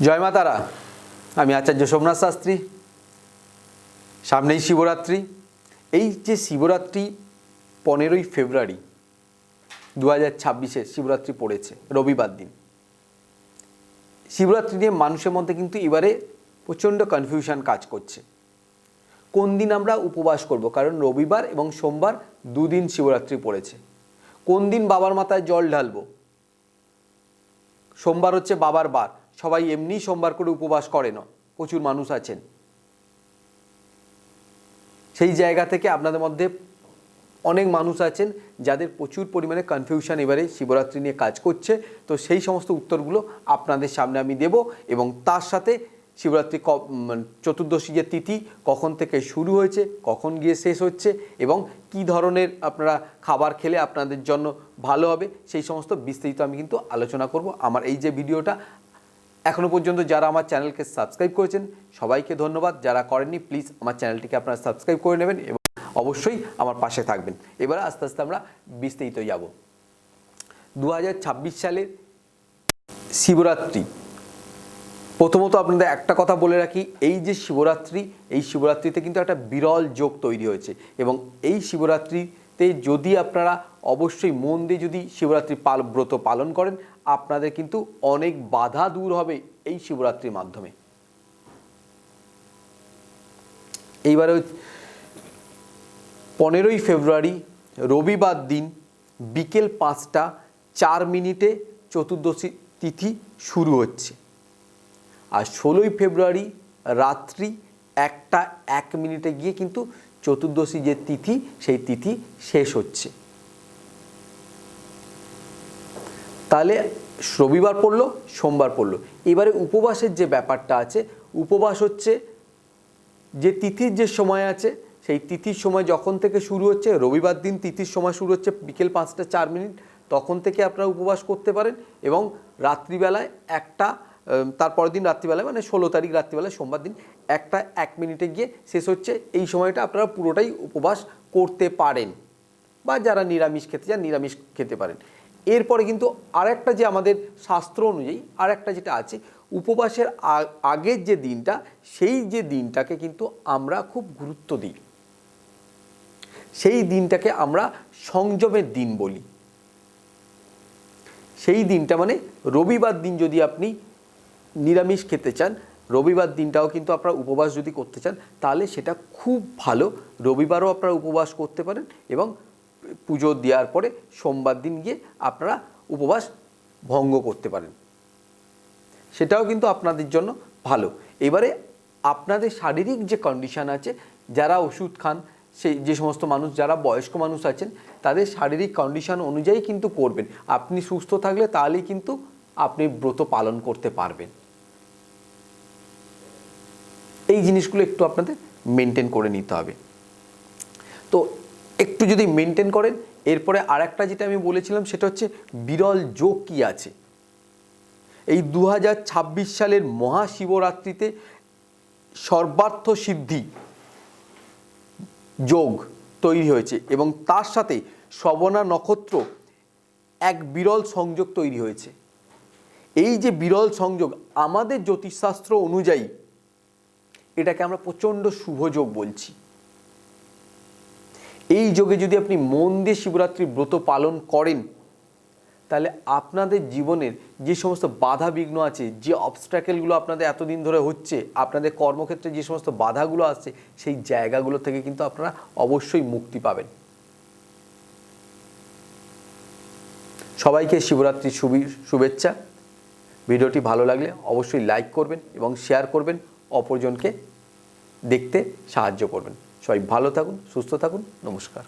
জয় মা তারা। আমি আচার্য সোমনাথ শাস্ত্রী। সামনেই শিবরাত্রি। এই যে শিবরাত্রি 15ই ফেব্রুয়ারি 2026 শিবরাত্রি পড়েছে, রবিবার দিন। শিবরাত্রি নিয়ে মানুষের মধ্যে কিন্তু এবারে প্রচণ্ড কনফিউশন কাজ করছে। কোন দিন আমরা উপবাস করব, কারণ রবিবার এবং সোমবার দুদিন শিবরাত্রি পড়েছে। কোন দিন বাবার মাথায় জল ঢালবো। সোমবার হচ্ছে বাবার বার, সবাই এমনি সোমবার করে উপবাস করে না, প্রচুর মানুষ আছেন। সেই জায়গা থেকে আপনাদের মধ্যে অনেক মানুষ আছেন যাদের প্রচুর পরিমাণে কনফিউশন এবারে শিবরাত্রি নিয়ে কাজ করছে। তো সেই সমস্ত উত্তরগুলো আপনাদের সামনে আমি দেব, এবং তার সাথে শিবরাত্রি চতুর্দশী যে তিথি কখন থেকে শুরু হয়েছে, কখন গিয়ে শেষ হচ্ছে, এবং কি ধরনের আপনারা খাবার খেলে আপনাদের জন্য ভালো হবে, সেই সমস্ত বিস্তারিত আমি কিন্তু আলোচনা করব। আমার এই যে ভিডিওটা এখনও পর্যন্ত যারা আমার চ্যানেলকে সাবস্ক্রাইব করেছেন সবাইকে ধন্যবাদ। যারা করেননি প্লিজ আমার চ্যানেলটিকে আপনারা সাবস্ক্রাইব করে নেবেন এবং অবশ্যই আমার পাশে থাকবেন। এবারে আস্তে আস্তে আমরা বিস্তারিত যাব। 2026 সালের শিবরাত্রি, প্রথমত আপনাদের একটা কথা বলে রাখি, এই যে শিবরাত্রি, এই শিবরাত্রিতে কিন্তু একটা বিরল যোগ তৈরি হয়েছে, এবং এই শিবরাত্রিতে যদি আপনারা অবশ্যই মন দিয়ে যদি শিবরাত্রি ব্রত পালন করেন, আপনাদের কিন্তু অনেক বাধা দূর হবে এই শিবরাত্রির মাধ্যমে। এইবারে 15ই ফেব্রুয়ারি রবিবার দিন বিকেল 5টা 4 মিনিটে চতুর্দশী তিথি শুরু হচ্ছে, আর 16ই ফেব্রুয়ারি রাত্রি 1টা 1 মিনিটে গিয়ে কিন্তু চতুর্দশী যে তিথি সেই তিথি শেষ হচ্ছে। তাহলে রবিবার পড়লো, সোমবার পড়লো। এবারে উপবাসের যে ব্যাপারটা আছে, উপবাস হচ্ছে যে তিথির যে সময় আছে, সেই তিথির সময় যখন থেকে শুরু হচ্ছে, রবিবার দিন তিথির সময় শুরু হচ্ছে বিকেল 5টা 4 মিনিট, তখন থেকে আপনারা উপবাস করতে পারেন, এবং রাত্রিবেলায় তারপরের দিন রাত্রিবেলায় মানে 16 তারিখ রাত্রিবেলায় সোমবার দিন 1টা 1 মিনিটে গিয়ে শেষ হচ্ছে। এই সময়টা আপনারা পুরোটাই উপবাস করতে পারেন, বা যারা নিরামিষ খেতে চান নিরামিষ খেতে পারেন। এরপরে কিন্তু আরেকটা যে আমাদের শাস্ত্র অনুযায়ী আরেকটা যেটা আছে, উপবাসের আগের যে দিনটা, সেই যে দিনটাকে কিন্তু আমরা খুব গুরুত্ব দিই। সেই দিনটাকে আমরা সংযমের দিন বলি। সেই দিনটা মানে রবিবার দিন যদি আপনি নিরামিষ খেতে চান, রবিবার দিনটাও কিন্তু আপনারা উপবাস যদি করতে চান, তাহলে সেটা খুব ভালো। রবিবারও আপনারা উপবাস করতে পারেন, এবং পুজো দেওয়ার পরে সোমবার দিন গিয়ে আপনারা উপবাস ভঙ্গ করতে পারেন, সেটাও কিন্তু আপনাদের জন্য ভালো। এবারে আপনাদের শারীরিক যে কন্ডিশন আছে, যারা ওষুধ খান, সেই যে সমস্ত মানুষ যারা বয়স্ক মানুষ আছেন, তাদের শারীরিক কন্ডিশন অনুযায়ী কিন্তু করবেন। আপনি সুস্থ থাকলে তাহলেই কিন্তু আপনি ব্রত পালন করতে পারবেন। এই জিনিসগুলো একটু আপনাদের মেনটেন করে নিতে হবে। তো একটু যদি মেনটেন করেন, এরপরে আরেকটা যেটা আমি বলেছিলাম সেটা হচ্ছে বিরল যোগ কি আছে। এই 2026 সালের মহাশিবরাত্রিতে সর্বার্থ সিদ্ধি যোগ তৈরি হয়েছে, এবং তার সাথে শ্রবণা নক্ষত্র এক বিরল সংযোগ তৈরি হয়েছে। এই যে বিরল সংযোগ, আমাদের জ্যোতিষশাস্ত্র অনুযায়ী এটাকে আমরা প্রচণ্ড শুভ যোগ বলছি। এই যোগে যদি আপনি মন দিয়ে শিবরাত্রি ব্রত পালন করেন, তাহলে আপনাদের জীবনের যে সমস্ত বাধা বিঘ্ন আছে, যে অবস্ট্রাকেলগুলো আপনাদের এতদিন ধরে হচ্ছে, আপনাদের কর্মক্ষেত্রে যে সমস্ত বাধাগুলো আসছে, সেই জায়গাগুলো থেকে কিন্তু আপনারা অবশ্যই মুক্তি পাবেন। সবাইকে শিবরাত্রির শুভেচ্ছা। ভিডিওটি ভালো লাগলে অবশ্যই লাইক করবেন এবং শেয়ার করবেন, অপরজনকে দেখতে সাহায্য করবেন। সবাই ভালো থাকুন, সুস্থ থাকুন। নমস্কার।